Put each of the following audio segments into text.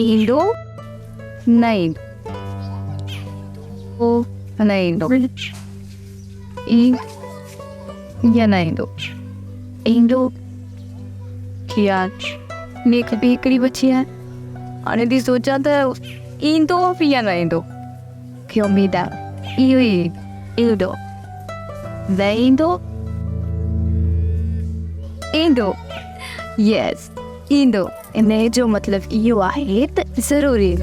Endo, न ईंदो, ओ न ईंदो, या न ईंदो, ईंदो यार नेक भी हिकिड़ी बची आहे हाणे थी सोचां त ईंदो या न ईंदो मूंखे उमेद आहे इहो ई ईंदो न ईंदो ईंदो यस ईंदो इन जो मतिलबु इहो आहे त ज़रूरी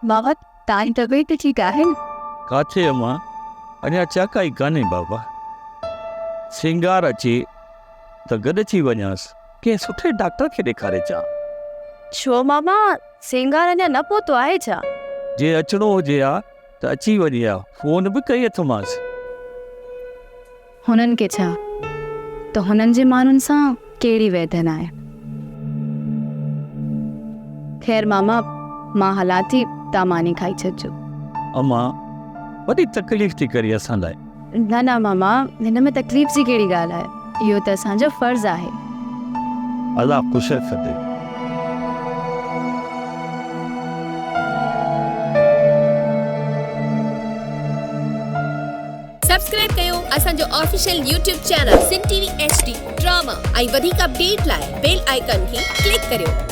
बाबा तव्हांजी तबियत ठीकु आहे न काथे अम्मा अञा चाकाई कान्हे बाबा सिंगार अचे त गॾिजी वञासि कंहिं सुठे डॉक्टर खे ॾेखारे अचां छो मामा सिंगार अञा न पहुतो आहे छा जे अचिणो हुजे हा त अची वञे हा फोन बि कई अथोमांसि हुननि खे छा त हुननि जे माण्हुनि सां कहिड़ी वेदन आहे ख़ैर मामा मां हलां थी तव्हां मानी खाई छॾिजो अम्मा वॾी तकलीफ़ थी करे असां लाइ न न मामा हिन में तकलीफ़ जी कहिड़ी ॻाल्हि आहे इहो त असांजो फ़र्ज़ु आहे अल्लाह ख़ुशि रखे सब्सक्राइब कयो असांजो official YouTube channel SindhTVHD drama ऐं वधीक अपडेट लाइ बेल आइकन खे क्लिक करियो।